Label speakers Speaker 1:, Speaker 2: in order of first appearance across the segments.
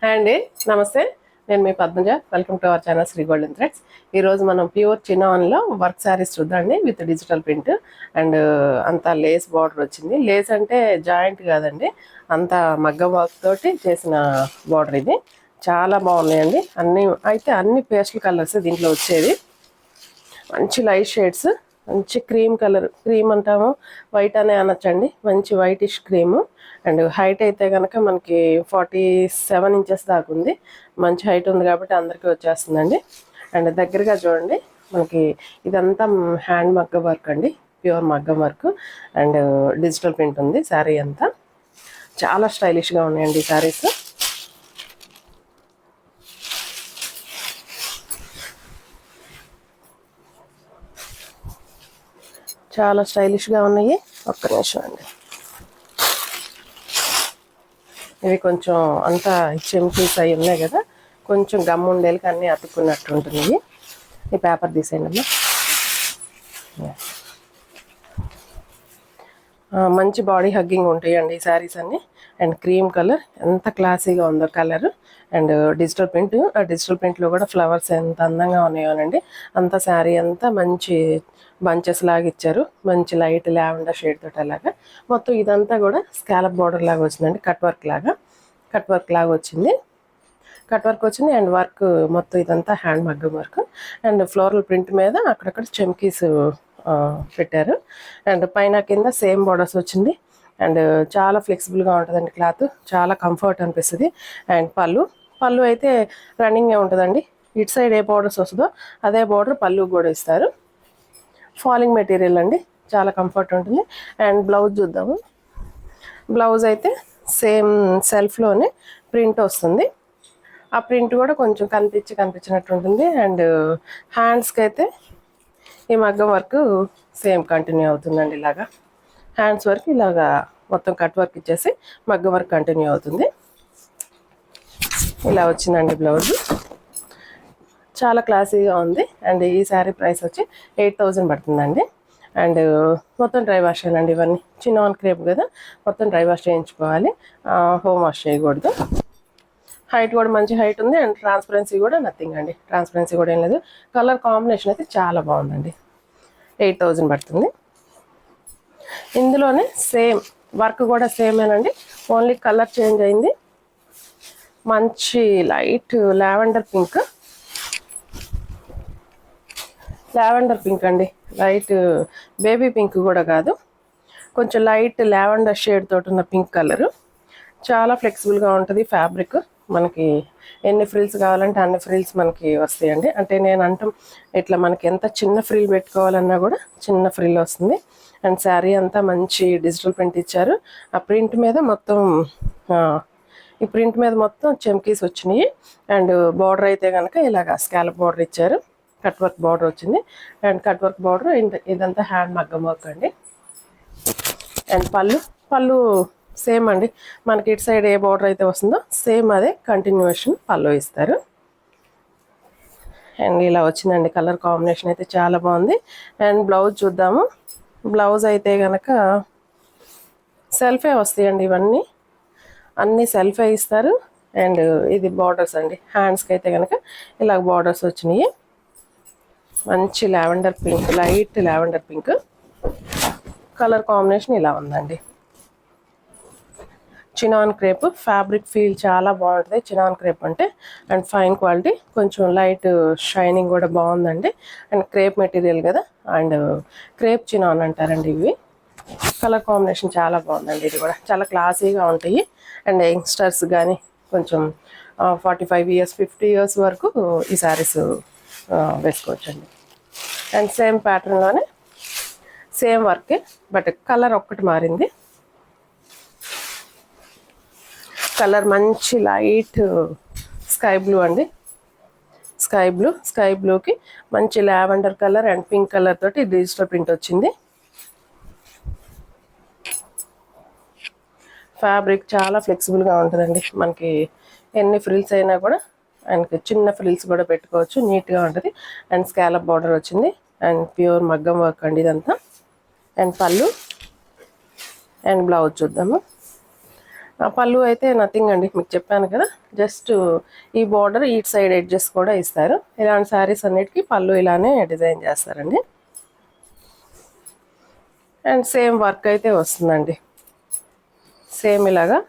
Speaker 1: Hi అండి, నమస్తే. నేను మీ Padmaja. Welcome to our channel Shri Golden Threads. ఈరోజు మనం ప్యూర్ చినాన్లో వర్క్ శారీస్ చూద్దామండి, విత్ డిజిటల్ ప్రింట్ అండ్ అంతా లేస్ బార్డర్ వచ్చింది. లేస్ అంటే జాయింట్ కాదండి, అంతా మగ్గం వర్క్ తోటి చేసిన బార్డర్. ఇది చాలా బాగున్నాయండి. అన్ని పేస్టల్ కలర్స్ దీంట్లో వచ్చేది. మంచి లైట్ షేడ్స్, మంచి క్రీమ్ కలర్, క్రీమ్ అంటాము, వైట్ అనే అనొచ్చండి. మంచి వైటిష్ క్రీము. అండ్ హైట్ అయితే కనుక మనకి 47 ఇంచెస్ దాకా ఉంది. మంచి హైట్ ఉంది కాబట్టి అందరికీ వచ్చేస్తుందండి. అండ్ దగ్గరగా చూడండి, మనకి ఇదంతా హ్యాండ్ మగ్గం వర్క్ అండి, ప్యూర్ మగ్గం వర్క్ అండ్ డిజిటల్ ప్రింట్ ఉంది. శారీ అంతా చాలా స్టైలిష్గా ఉన్నాయండి ఈ శారీస్. చాలా స్టైలిష్గా ఉన్నాయి. ఒక్క నిమిషం అండి. ఇవి కొంచెం అంతా చెంకీస్ అవి ఉన్నాయి కదా, కొంచెం గమ్ ఉండేలకి అన్నీ అతుక్కున్నట్టు ఉంటుంది. ఈ పేపర్ తీసేయండి అమ్మా. మంచి బాడీ హగ్గింగ్ ఉంటాయండి ఈ శారీస్ అన్నీ. అండ్ క్రీమ్ కలర్ ఎంత క్లాసీగా ఉందో కలర్. అండ్ డిజిటల్ ప్రింట్, ఆ డిజిటల్ ప్రింట్లో కూడా ఫ్లవర్స్ ఎంత అందంగా ఉన్నాయోనండి. అంత శారీ అంతా మంచి బంచెస్ లాగా ఇచ్చారు, మంచి లైట్ లావెండర్ షేడ్ తోటి. అలాగా మొత్తం ఇదంతా కూడా స్కాలప్ బార్డర్ లాగా వచ్చిందండి, కట్ వర్క్ లాగా వచ్చింది. అండ్ వర్క్ మొత్తం ఇదంతా హ్యాండ్ మగ్గం వర్క్ అండ్ ఫ్లోరల్ ప్రింట్ మీద అక్కడక్కడ చెమ్కీస్ పెట్టారు. అండ్ పైన కింద సేమ్ బార్డర్స్ వచ్చింది. అండ్ చాలా ఫ్లెక్సిబుల్గా ఉంటుందండి క్లాత్, చాలా కంఫర్ట్ అనిపిస్తుంది. అండ్ పళ్ళు అయితే రన్నింగే ఉంటుందండి. ఇటు సైడ్ ఏ బార్డర్స్ వస్తుందో అదే బార్డర్ పళ్ళు కూడా ఇస్తారు. ఫాలింగ్ మెటీరియల్ అండి, చాలా కంఫర్ట్ ఉంటుంది. అండ్ బ్లౌజ్ చూద్దాము. బ్లౌజ్ అయితే సేమ్ సెల్ఫ్లోనే ప్రింట్ వస్తుంది. ఆ ప్రింట్ కూడా కొంచెం కనిపించినట్టు ఉంటుంది. అండ్ హ్యాండ్స్కి అయితే ఈ మగ్గం వర్క్ సేమ్ కంటిన్యూ అవుతుందండి. ఇలాగా హ్యాండ్స్ వరకు ఇలాగా మొత్తం కట్ వర్క్ ఇచ్చేసి మగ్గం వర్క్ కంటిన్యూ అవుతుంది. ఇలా వచ్చిందండి బ్లౌజ్, చాలా క్లాసీగా ఉంది. అండ్ ఈ శారీ ప్రైస్ వచ్చి 8000 పడుతుందండి. అండ్ మొత్తం డ్రై వాష్ అండి. ఇవన్నీ చిన్న క్రేప్ కదా, మొత్తం డ్రై వాష్ చేయించుకోవాలి, హోమ్ వాష్ చేయకూడదు. హైట్ కూడా మంచి హైట్ ఉంది. అండ్ ట్రాన్స్పరెన్సీ కూడా నథింగ్ అండి, ట్రాన్స్పరెన్సీ కూడా ఏం లేదు. కలర్ కాంబినేషన్ అయితే చాలా బాగుందండి. 8000 పడుతుంది. ఇందులోనే సేమ్ వర్క్ కూడా సేమేనండి, ఓన్లీ కలర్ చేంజ్ అయింది. మంచి లైట్ లావెండర్ పింక్ అండి, లైట్ బేబీ పింక్ కూడా కాదు, కొంచెం లైట్ లావెండర్ షేడ్ తోటి ఉన్న పింక్ కలరు. చాలా ఫ్లెక్సిబుల్గా ఉంటుంది ఫ్యాబ్రిక్. మనకి ఎన్ని ఫ్రిల్స్ కావాలంటే అన్ని ఫ్రిల్స్ మనకి వస్తాయండి. అంటే నేను అంటాం, ఇట్లా మనకి ఎంత చిన్న ఫ్రిల్ పెట్టుకోవాలన్నా కూడా చిన్న ఫ్రిల్ వస్తుంది. అండ్ శారీ అంతా మంచి డిజిటల్ ప్రింట్ ఇచ్చారు. ఆ ప్రింట్ మీద మొత్తం ఈ ప్రింట్ మీద మొత్తం చెమ్కీస్ వచ్చినాయి. అండ్ బార్డర్ అయితే కనుక ఇలాగ స్కాలప్ బార్డర్ ఇచ్చారు, కట్ వర్క్ బార్డర్ వచ్చింది. అండ్ కట్ వర్క్ బార్డర్ ఇదంతా హ్యాండ్ మగ్గం వర్క్ అండి. అండ్ పళ్ళు సేమ్ అండి, మనకి ఇటు సైడ్ ఏ బార్డర్ అయితే వస్తుందో సేమ్ అదే కంటిన్యూషన్ పళ్ళు ఇస్తారు. అండ్ ఇలా వచ్చిందండి. కలర్ కాంబినేషన్ అయితే చాలా బాగుంది. అండ్ బ్లౌజ్ చూద్దాము. బ్లౌజ్ అయితే కనుక సెల్ఫే వస్తాయండి, ఇవన్నీ అన్నీ సెల్ఫే ఇస్తారు. అండ్ ఇది బార్డర్స్ అండి, హ్యాండ్స్కి అయితే కనుక ఇలా బార్డర్స్ వచ్చినాయి. మంచి lavender pink, light lavender pink colour combination ఇలా ఉందండి. చినాన్ క్రేప్ ఫ్యాబ్రిక్ ఫీల్ చాలా బాగుంటుంది చినాన్ క్రేప్ అంటే. అండ్ ఫైన్ క్వాలిటీ, కొంచెం లైట్ షైనింగ్ కూడా బాగుందండి. అండ్ క్రేప్ మెటీరియల్ కదా, అండ్ క్రేప్ చినాన్ అంటారండి ఇవి. కలర్ కాంబినేషన్ చాలా బాగుందండి. ఇది కూడా చాలా క్లాసీగా ఉంటాయి. అండ్ యంగ్స్టర్స్ కానీ కొంచెం 45 ఇయర్స్ 50 ఇయర్స్ వరకు ఈ శారీస్ వేసుకోవచ్చండి. అండ్ సేమ్ ప్యాటర్న్లోనే సేమ్ వర్కే, బట్ కలర్ ఒక్కటి మారింది. కలర్ మంచి లైట్ స్కై బ్లూ అండి, స్కై బ్లూకి మంచి lavender colour and pink colour తోటి డిజిటల్ ప్రింట్ వచ్చింది. ఫ్యాబ్రిక్ చాలా ఫ్లెక్సిబుల్గా ఉంటుందండి, మనకి ఎన్ని ఫ్రిల్స్ అయినా కూడా ఆయనకి చిన్న ఫ్రిల్స్ కూడా పెట్టుకోవచ్చు, నీట్గా ఉంటుంది. అండ్ స్కాలప్ బార్డర్ వచ్చింది. అండ్ ప్యూర్ మగ్గం వర్క్ అండి ఇదంతా. అండ్ పళ్ళు అండ్ బ్లౌజ్ చూద్దాము. పళ్ళు అయితే నథింగ్ అండి, మీకు చెప్పాను కదా, జస్ట్ ఈ బార్డర్ ఈట్ సైడ్ ఎడ్జెస్ కూడా ఇస్తారు. ఇలాంటి శారీస్ అన్నిటికీ పళ్ళు ఇలానే డిజైన్ చేస్తారండి. అండ్ సేమ్ వర్క్ అయితే వస్తుందండి. సేమ్ ఇలాగా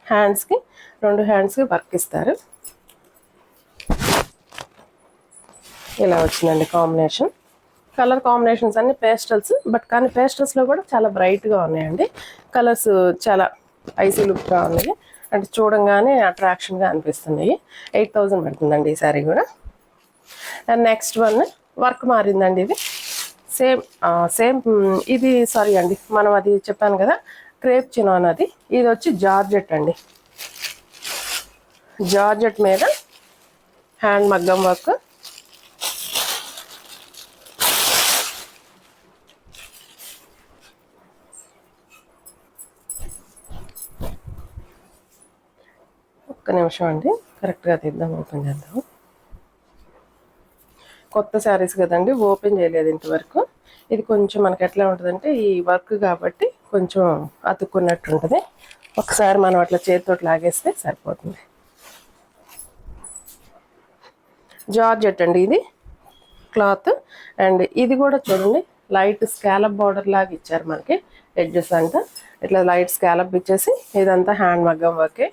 Speaker 1: హ్యాండ్స్కి, 2 హ్యాండ్స్కి వర్క్ ఇస్తారు. ఇలా వచ్చిందండి కాంబినేషన్. కలర్ కాంబినేషన్స్ అన్ని పేస్టల్స్, బట్ కానీ పేస్టల్స్లో కూడా చాలా బ్రైట్గా ఉన్నాయండి. కలర్స్ చాలా ఐసీ లుక్గా ఉన్నాయి, అంటే చూడంగానే అట్రాక్షన్గా అనిపిస్తున్నాయి. 8000 పడుతుందండి ఈ శారీ కూడా. అండ్ నెక్స్ట్ వన్ వర్క్ మారిందండి. ఇది సేమ్ సేమ్ ఇది సారీ అండి, మనం అది చెప్పాను కదా క్రేప్ చినాన్, అది ఇది వచ్చి జార్జెట్ అండి. జార్జెట్ మీద హ్యాండ్ మగ్గం వర్క్. ఒక్క నిమిషం అండి, కరెక్ట్గా తీద్దాం, ఓపెన్ చేద్దాం. కొత్త శారీస్ కదండి, ఓపెన్ చేయలేదు ఇంతవరకు. ఇది కొంచెం మనకి ఎట్లా ఉంటుందంటే ఈ వర్క్ కాబట్టి కొంచెం అతుక్కున్నట్టు ఉంటుంది. ఒకసారి మనం అట్లా చేతితో లాగేస్తే సరిపోతుంది. జార్జెట్ అండి ఇది క్లాత్. అండ్ ఇది కూడా చూడండి, లైట్ స్కాలప్ బార్డర్ లాగా ఇచ్చారు మనకి. ఎడ్జెస్ అంతా ఇట్లా లైట్ స్కాలప్ ఇచ్చేసి ఇదంతా హ్యాండ్ మగ్గం వర్కే.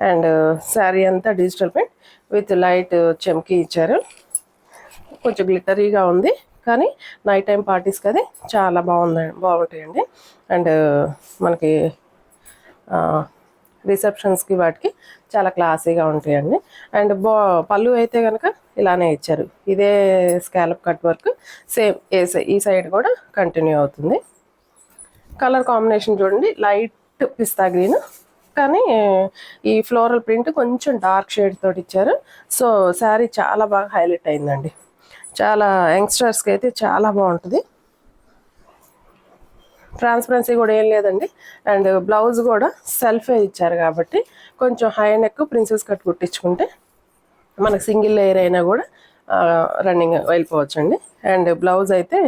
Speaker 1: అండ్ శారీ అంతా డిజిటల్ ప్రింట్ విత్ లైట్ చెమ్కీ ఇచ్చారు. కొంచెం గ్లిటరీగా ఉంది, కానీ నైట్ టైం పార్టీస్కి అది చాలా బాగుంటాయండి. అండ్ మనకి రిసెప్షన్స్కి వాటికి చాలా క్లాసీగా ఉంటాయండి. అండ్ పళ్ళు అయితే కనుక ఇలానే ఇచ్చారు, ఇదే స్కాలప్ కట్ వర్క్ సేమ్ ఈ సైడ్ కూడా కంటిన్యూ అవుతుంది. కలర్ కాంబినేషన్ చూడండి, లైట్ పిస్తా గ్రీన్, కానీ ఈ ఫ్లోరల్ ప్రింట్ కొంచెం డార్క్ షేడ్ తోటి ఇచ్చారు. సో శారీ చాలా బాగా హైలైట్ అయిందండి. చాలా యంగ్స్టర్స్కి అయితే చాలా బాగుంటుంది. ట్రాన్స్పరెన్సీ కూడా ఏం లేదండి. అండ్ బ్లౌజ్ కూడా సెల్ఫే ఇచ్చారు కాబట్టి కొంచెం హై నెక్ ప్రిన్సెస్ కట్ కుట్టించుకుంటే మనకు సింగిల్ లేయర్ అయినా కూడా రన్నింగ్ వెళ్ళిపోవచ్చు అండి. అండ్ బ్లౌజ్ అయితే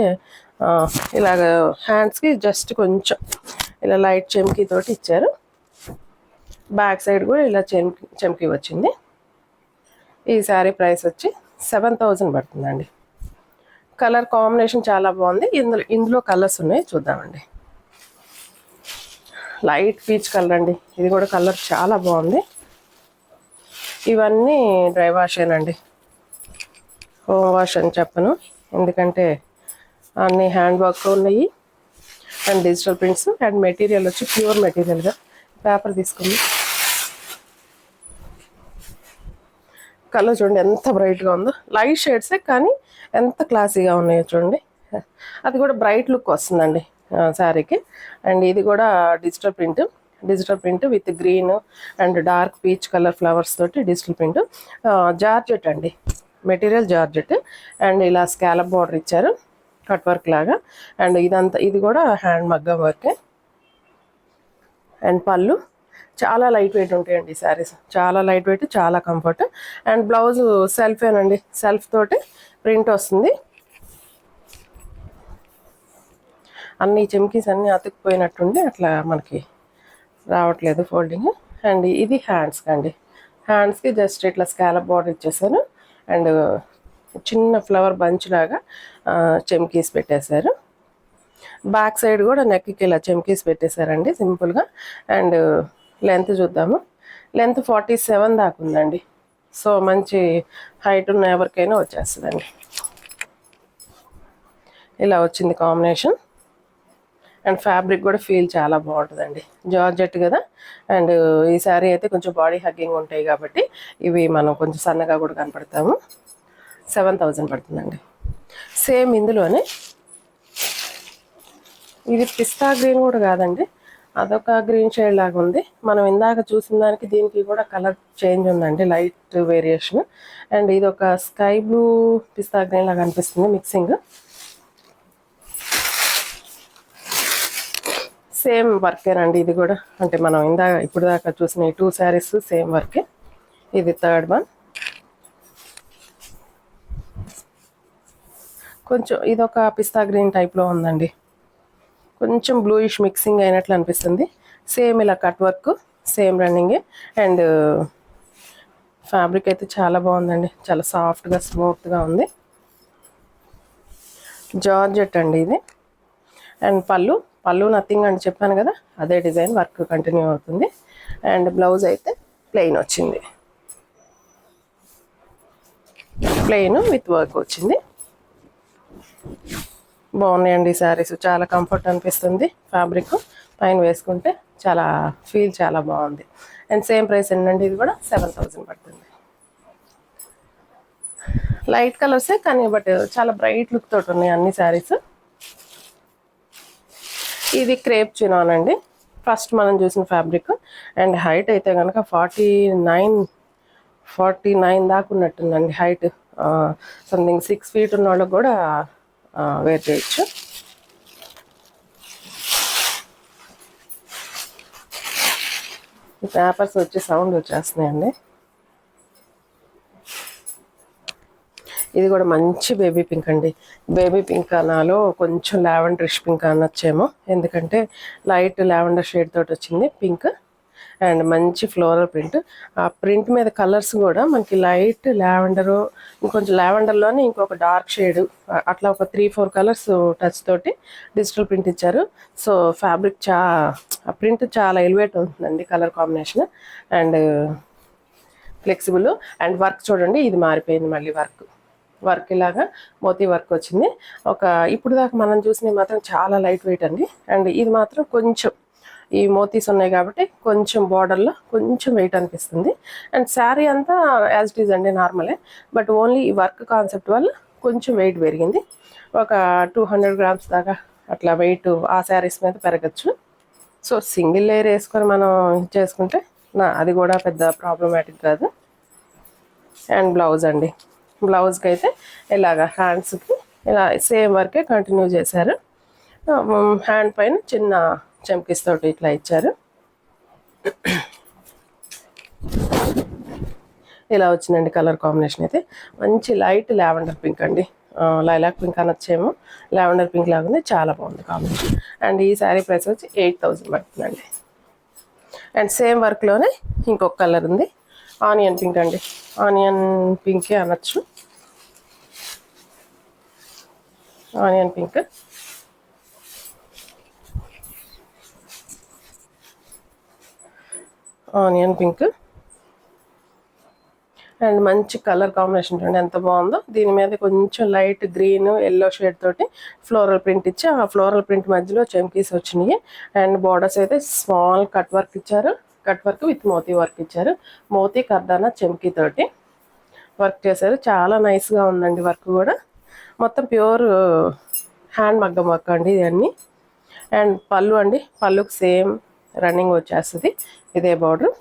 Speaker 1: ఇలాగ హ్యాండ్స్కి జస్ట్ కొంచెం ఇలా లైట్ చెమ్కీ తోటి ఇచ్చారు. బ్యాక్ సైడ్ కూడా ఇలా చెమ్కీ వచ్చింది. ఈ శారీ ప్రైస్ వచ్చి 7000 పడుతుందండి. కలర్ కాంబినేషన్ చాలా బాగుంది. ఇందులో కలర్స్ ఉన్నాయి, చూద్దామండి. లైట్ పీచ్ కలర్ అండి, ఇది కూడా కలర్ చాలా బాగుంది. ఇవన్నీ డ్రై వాషేనండి, హోమ్ వాష్ అని చెప్పను, ఎందుకంటే అన్నీ హ్యాండ్ వర్క్ ఉన్నాయి. And digital prints. And material వచ్చి ప్యూర్ మెటీరియల్గా పేపర్ తీసుకుంది. కలర్ చూడండి ఎంత బ్రైట్గా ఉందో, లైట్ షేడ్సే కానీ ఎంత క్లాసీగా ఉన్నాయో చూడండి. అది కూడా బ్రైట్ లుక్ వస్తుందండి శారీకి. అండ్ ఇది కూడా digital print with green and dark peach colour flowers తోటి డిజిటల్ ప్రింట్. జార్జెట్ అండి, మెటీరియల్ జార్జెట్. అండ్ ఇలా స్కాలప్ బార్డర్ ఇచ్చారు కట్ వర్క్ లాగా. అండ్ ఇది కూడా హ్యాండ్ మగ్గం వర్కే. అండ్ పళ్ళు చాలా లైట్ వెయిట్ ఉంటాయండి శారీస్, చాలా లైట్ వెయిట్, చాలా కంఫర్ట్. అండ్ బ్లౌజ్ సెల్ఫేనండి, సెల్ఫ్ తోటి ప్రింట్ వస్తుంది. అన్ని చెమ్కీస్ అన్నీ అతుక్కుపోయినట్టుండి అట్లా మనకి రావట్లేదు ఫోల్డింగ్. అండ్ ఇది హ్యాండ్స్కి అండి, హ్యాండ్స్కి జస్ట్ ఇట్లా స్కాలప్ బార్డర్ ఇచ్చేసారు. అండ్ చిన్న ఫ్లవర్ బంచ్ లాగా చెమ్కీస్ పెట్టేశారు. బ్యాక్ సైడ్ కూడా నెక్కి ఇలా చెమ్కీస్ పెట్టేశారండి సింపుల్గా. అండ్ లెంత్ చూద్దాము, లెంత్ 47 దాకా ఉందండి. సో మంచి హైట్ ఉన్న ఎవరికైనా వచ్చేస్తుందండి. ఇలా వచ్చింది కాంబినేషన్. అండ్ ఫ్యాబ్రిక్ కూడా ఫీల్ చాలా బాగుంటుందండి, జార్జెట్ కదా. అండ్ ఈ శారీ అయితే కొంచెం బాడీ హగ్గింగ్ ఉంటాయి కాబట్టి ఇవి మనం కొంచెం సన్నగా కూడా కనపడతాము. 7000 పడుతుందండి. సేమ్ ఇందులోనే ఇది పిస్తా గ్రీన్ కూడా కాదండి, అదొక గ్రీన్ షేడ్ లాగా ఉంది. మనం ఇందాక చూసిన దానికి దీనికి కూడా కలర్ చేంజ్ ఉందండి, లైట్ వేరియేషన్. అండ్ ఇది ఒక స్కై బ్లూ పిస్తా గ్రీన్ లాగా అనిపిస్తుంది మిక్సింగ్. సేమ్ వర్కేనండి ఇది కూడా, అంటే మనం ఇప్పుడు దాకా చూసిన ఈ 2 శారీస్ సేమ్ వర్కే. ఇది థర్డ్ వన్. కొంచెం ఇదొక పిస్తా గ్రీన్ టైప్లో ఉందండి, కొంచెం బ్లూయిష్ మిక్సింగ్ అయినట్లు అనిపిస్తుంది. సేమ్ ఇలా కట్ వర్క్ సేమ్ రన్నింగే. అండ్ ఫ్యాబ్రిక్ అయితే చాలా బాగుందండి, చాలా సాఫ్ట్గా స్మూత్గా ఉంది. జార్జెట్ అండి ఇది. అండ్ పళ్ళు నథింగ్ అని చెప్పాను కదా, అదే డిజైన్ వర్క్ కంటిన్యూ అవుతుంది. అండ్ బ్లౌజ్ అయితే ప్లెయిన్ వచ్చింది, ప్లెయిన్ విత్ వర్క్ వచ్చింది. బాగున్నాయండి శారీస్, చాలా కంఫర్ట్ అనిపిస్తుంది. ఫ్యాబ్రిక్ పైన వేసుకుంటే చాలా ఫీల్ చాలా బాగుంది. అండ్ సేమ్ ప్రైస్ ఏంటండి, ఇది కూడా 7000 పడుతుంది. లైట్ కలర్సే కానీ బట్ చాలా బ్రైట్ లుక్ తోటి ఉన్నాయి అన్ని శారీస్. ఇది క్రేప్ చినాన్ అండి, ఫస్ట్ మనం చూసిన ఫ్యాబ్రిక్. అండ్ హైట్ అయితే కనుక 49 దాకా ఉన్నట్టుందండి హైట్. సంథింగ్ 6 feet ఉన్న వాళ్ళకి కూడా వేర్ చేయొచ్చు. పేపర్స్ వచ్చి సౌండ్ వచ్చేస్తున్నాయండి. ఇది కూడా మంచి బేబీ పింక్ అండి. బేబీ పింక్ అనాలో కొంచెం లావెండరిష్ పింక్ అనొచ్చేమో, ఎందుకంటే లైట్ లావెండర్ షేడ్ తోటి వచ్చింది పింక్. అండ్ మంచి ఫ్లోరల్ ప్రింట్. ఆ ప్రింట్ మీద కలర్స్ కూడా మనకి లైట్ లావెండరు, ఇంకొంచెం లావెండర్లోనే ఇంకొక డార్క్ షేడ్, అట్లా ఒక 3-4 కలర్స్ టచ్ తోటి డిజిటల్ ప్రింట్ ఇచ్చారు. సో ఫ్యాబ్రిక్ ఆ ప్రింట్ చాలా ఎలివేట్ అవుతుందండి, colour combination. And flexible. And work చూడండి, ఇది మారిపోయింది మళ్ళీ వర్క్ ఇలాగా మోతీ వర్క్ వచ్చింది. ఇప్పుడు దాకా మనం చూసినవి మాత్రం చాలా లైట్ వెయిట్ అండి. అండ్ ఇది మాత్రం కొంచెం ఈ మోతీస్ ఉన్నాయి కాబట్టి కొంచెం బార్డర్లో కొంచెం వెయిట్ అనిపిస్తుంది. అండ్ శారీ అంతా యాజ్ ఇట్ ఈజ్ అండి, నార్మలే. బట్ ఓన్లీ ఈ వర్క్ కాన్సెప్ట్ వల్ల కొంచెం వెయిట్ పెరిగింది. ఒక 200 grams దాకా అట్లా వెయిట్ ఆ శారీస్ మీద పెరగచ్చు. సో సింగిల్ లేయర్ వేసుకొని మనం చేసుకుంటే అది కూడా పెద్ద ప్రాబ్లమాటిక్ కాదు. అండ్ బ్లౌజ్ అండి, బ్లౌజ్కి అయితే ఇలాగా హ్యాండ్స్కి ఇలా సేమ్ వర్కే కంటిన్యూ చేశారు. హ్యాండ్ పైన చిన్న చమ్కీస్ తోటి ఇట్లా ఇచ్చారు. ఇలా వచ్చిందండి కలర్ కాంబినేషన్ అయితే. మంచి లైట్ లావెండర్ పింక్ అండి, లైలాక్ పింక్ అనొచ్చేమో, లావెండర్ పింక్ లాగా ఉంది, చాలా బాగుంది కాంబినేషన్. అండ్ ఈ శారీ ప్రైస్ వచ్చి 8000 పడుతుందండి. అండ్ సేమ్ వర్క్లోనే ఇంకొక కలర్ ఉంది, ఆనియన్ పింక్ అండి. ఆనియన్ పింకే అనొచ్చు, onion pink. Onion pink and మంచి కలర్ కాంబినేషన్ చూడండి ఎంత బాగుందో. దీని మీద కొంచెం లైట్ గ్రీన్ ఎల్లో షేడ్ తోటి ఫ్లోరల్ ప్రింట్ ఇచ్చి, ఆ ఫ్లోరల్ ప్రింట్ మధ్యలో చమ్కీస్ వచ్చినాయి. అండ్ బార్డర్స్ అయితే స్మాల్ కట్ వర్క్ ఇచ్చారు, కట్ వర్క్ విత్ మోతీ వర్క్ ఇచ్చారు. మోతీ కర్దానా చమ్కీ తోటి వర్క్ చేశారు, చాలా నైస్గా ఉందండి వర్క్ కూడా. మొత్తం ప్యూర్ హ్యాండ్ మగ్గం వర్క్ అండి ఇవన్నీ. అండ్ పళ్ళు అండి, పళ్ళుకి సేమ్ రన్నింగ్ వచ్చేస్తుంది, ఇదే బార్డర్.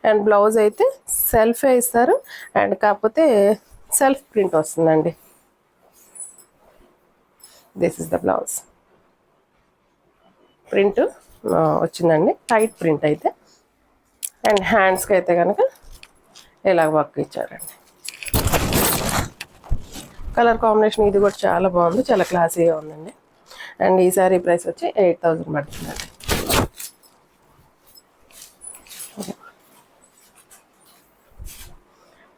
Speaker 1: అండ్ బ్లౌజ్ అయితే సెల్ఫే ఇస్తారు, అండ్ కాకపోతే సెల్ఫ్ ప్రింట్ వస్తుందండి. This is the blouse. Print వచ్చిందండి, టైట్ ప్రింట్ అయితే. అండ్ హ్యాండ్స్కి అయితే కనుక ఇలా వర్క్ ఇచ్చారండి. కలర్ కాంబినేషన్ ఇది కూడా చాలా బాగుంది, చాలా క్లాసీగా ఉందండి. అండ్ ఈ సారీ ప్రైస్ వచ్చి 8000 పడుతుందండి.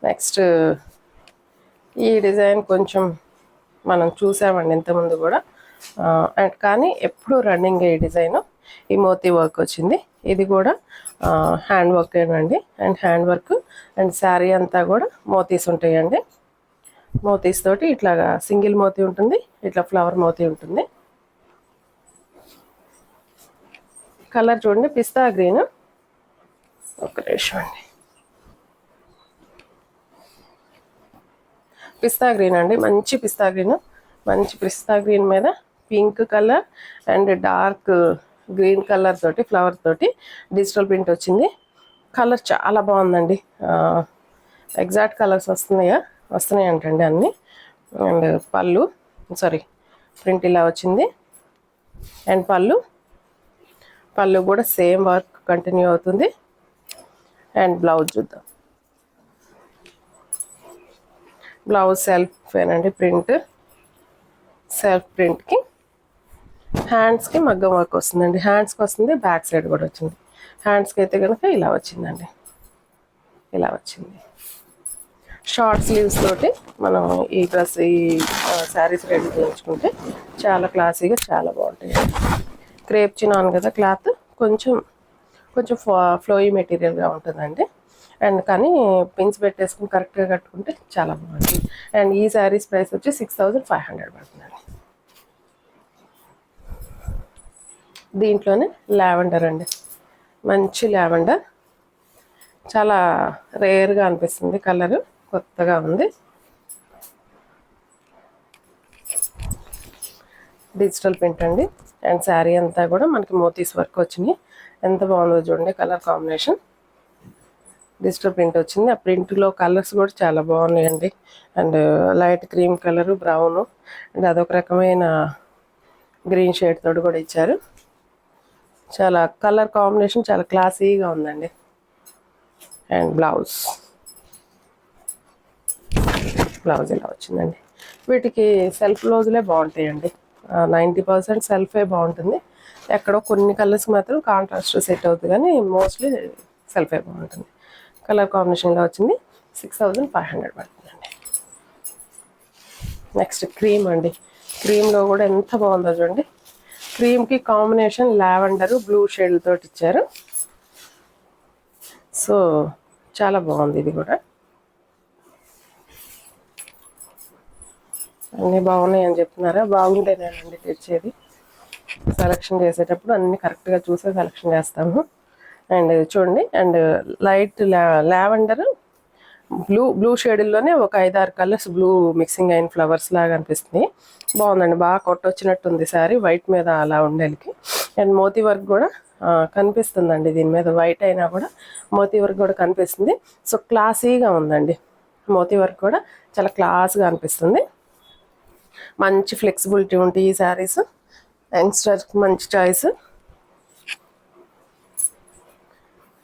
Speaker 1: నెక్స్ట్ ఈ డిజైన్ కొంచెం మనం చూసామండి ఇంతకుముందు కూడా, అండ్ కానీ ఎప్పుడు రన్నింగ్ ఈ డిజైన్. ఈ మోతీ వర్క్ వచ్చింది, ఇది కూడా హ్యాండ్ వర్క్ ఏనండి. And hand work and sari అంతా కూడా మోతీస్ ఉంటాయండి. మోతీస్ తోటి ఇట్లాగా సింగిల్ మోతీ ఉంటుంది, ఇట్లా ఫ్లవర్ మోతీ ఉంటుంది. కలర్ చూడండి, పిస్తా గ్రీన్. ఒక నిమిషం అండి, పిస్తా గ్రీన్ అండి, మంచి పిస్తా గ్రీన్. మంచి పిస్తా గ్రీన్ మీద pink colour and dark green colour తోటి ఫ్లవర్ తోటి డిజిటల్ ప్రింట్ వచ్చింది. కలర్ చాలా బాగుందండి, ఎగ్జాక్ట్ కలర్స్ వస్తున్నాయి అంటండి అన్నీ. అండ్ ప్రింట్ ఇలా వచ్చింది. అండ్ పళ్ళు కూడా సేమ్ వర్క్ కంటిన్యూ అవుతుంది. అండ్ బ్లౌజ్ చూద్దాం. బ్లౌజ్ సెల్ఫ్ ఏనండి, ప్రింట్ సెల్ఫ్ ప్రింట్కి హ్యాండ్స్కి మగ్గం వర్క్ వస్తుందండి. హ్యాండ్స్కి వస్తుంది, బ్యాక్ సైడ్ కూడా వచ్చింది. హ్యాండ్స్కి అయితే కనుక ఇలా వచ్చిందండి, ఇలా వచ్చింది. షార్ట్ స్లీవ్స్ తోటి మనం ఈ డ్రెస్ ఈ శారీస్ రెడీ చేయించుకుంటే చాలా క్లాసీగా చాలా బాగుంటాయి. క్రేప్ చినాన్ కదా క్లాత్, కొంచెం కొంచెం ఫ్లోయీ మెటీరియల్గా ఉంటుందండి. అండ్ కానీ పిన్స్ పెట్టేసుకుని కరెక్ట్గా కట్టుకుంటే చాలా బాగుంటుంది. అండ్ ఈ శారీస్ ప్రైస్ వచ్చి 6500 పడుతుందండి. దీంట్లోనే లావెండర్ అండి, మంచి లావెండర్, చాలా రేర్గా అనిపిస్తుంది కలరు, కొత్తగా ఉంది. డిజిటల్ ప్రింట్ అండి. అండ్ శారీ అంతా కూడా మనకి మోతీస్ వర్క్ వచ్చినాయి. ఎంత బాగుందో చూడండి కలర్ కాంబినేషన్. డిజిటల్ ప్రింట్ వచ్చింది. ఆ ప్రింట్లో కలర్స్ కూడా చాలా బాగున్నాయండి. And light cream colour, brown, and అదొక రకమైన గ్రీన్ షేడ్ తోటి కూడా ఇచ్చారు. చాలా కలర్ కాంబినేషన్ చాలా క్లాసీగా ఉందండి. అండ్ బ్లౌజ్ ఇలా వచ్చిందండి. వీటికి సెల్ఫ్ బ్లౌజులే బాగుంటాయండి. 90% సెల్ఫే బాగుంటుంది. ఎక్కడో కొన్ని కలర్స్ మాత్రం కాంట్రాస్ట్ సెట్ అవుతుంది, కానీ మోస్ట్లీ సెల్ఫే బాగుంటుంది. కలర్ కాంబినేషన్గా వచ్చింది. 6500 పడుతుందండి. నెక్స్ట్ క్రీమ్ అండి. క్రీమ్లో కూడా ఎంత బాగుందో చూడండి. క్రీమ్కి కాంబినేషన్ లావెండరు బ్లూ షేడ్ తోటి ఇచ్చారు. సో చాలా బాగుంది. ఇది కూడా అన్నీ బాగున్నాయి అని చెప్తున్నారా? బాగుంటేనేనండి తెచ్చేది. సెలెక్షన్ చేసేటప్పుడు అన్నీ కరెక్ట్గా చూసే సెలెక్షన్ చేస్తాము. అండ్ చూడండి, అండ్ లైట్ లావెండర్ బ్లూ షేడ్లోనే ఒక 5-6 కలర్స్ బ్లూ మిక్సింగ్ అయిన ఫ్లవర్స్ లాగా అనిపిస్తుంది. బాగుందండి, బాగా కొట్టొచ్చినట్టుంది శారీ వైట్ మీద అలా ఉండేకి. అండ్ మోతీ వర్క్ కూడా కనిపిస్తుందండి దీని మీద, వైట్ అయినా కూడా మోతీ వర్క్ కూడా కనిపిస్తుంది. సో క్లాసీగా ఉందండి. మోతీ వర్క్ కూడా చాలా క్లాస్గా అనిపిస్తుంది. మంచి ఫ్లెక్సిబిలిటీ ఉంటాయి ఈ శారీస్. యంగ్స్టర్కి మంచి చాయిస్.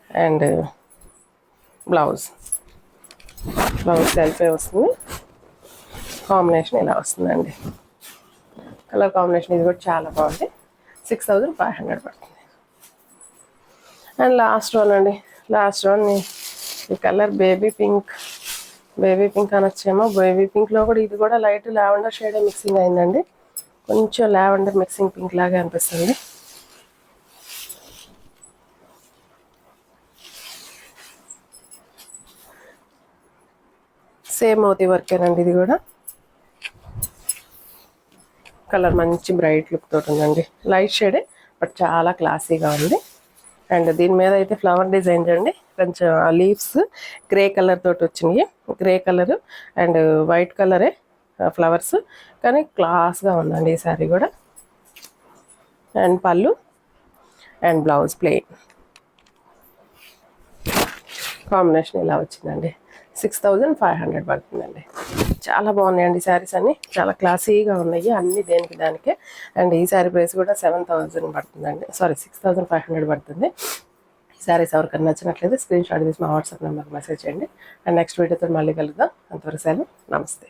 Speaker 1: అండ్ బ్లౌజ్ సెల్ఫే వస్తుంది. కాంబినేషన్ ఇలా వస్తుందండి. కలర్ కాంబినేషన్ ఇది కూడా చాలా బాగుంది. 6500 పడుతుంది. అండ్ లాస్ట్ వన్ అండి. లాస్ట్ వన్ ఈ కలర్ బేబీ పింక్ అనొచ్చేమో. బేబీ పింక్లో కూడా ఇది కూడా లైట్ లావెండర్ షేడే మిక్సింగ్ అయిందండి. కొంచెం లావెండర్ మిక్సింగ్ పింక్ లాగా అనిపిస్తుంది. సేమ్ మోతీ వర్కేనండి ఇది కూడా. కలర్ మంచి బ్రైట్ లుక్ తోటి ఉందండి. లైట్ షేడే బట్ చాలా క్లాసీగా ఉంది. అండ్ దీని మీద అయితే ఫ్లవర్ డిజైన్ చూడండి, కొంచెం ఆ లీవ్స్ గ్రే కలర్ తోటి వచ్చినాయి. గ్రే కలరు అండ్ వైట్ కలరే ఫ్లవర్స్, కానీ క్లాస్గా ఉందండి ఈ శారీ కూడా. అండ్ పళ్ళు అండ్ బ్లౌజ్ ప్లెయిన్. కాంబినేషన్ ఇలా వచ్చిందండి. 6500 పడుతుందండి. చాలా బాగున్నాయండి శారీస్ అన్నీ, చాలా క్లాసీగా ఉన్నాయి అన్నీ దేనికి దానికే. అండ్ ఈ శారీ ప్రైస్ కూడా 7000 పడుతుందండి, సారీ 6500 పడుతుంది. శారీస్ ఎవరికైనా నచ్చినట్లయితే స్క్రీన్ షాట్ తీసి మా వాట్సాప్ నెంబర్కి మెసేజ్ చేయండి. అండ్ నెక్స్ట్ వీడియోతో మళ్ళీ కలుద్దాం. అంతవరకు సెలవు, నమస్తే.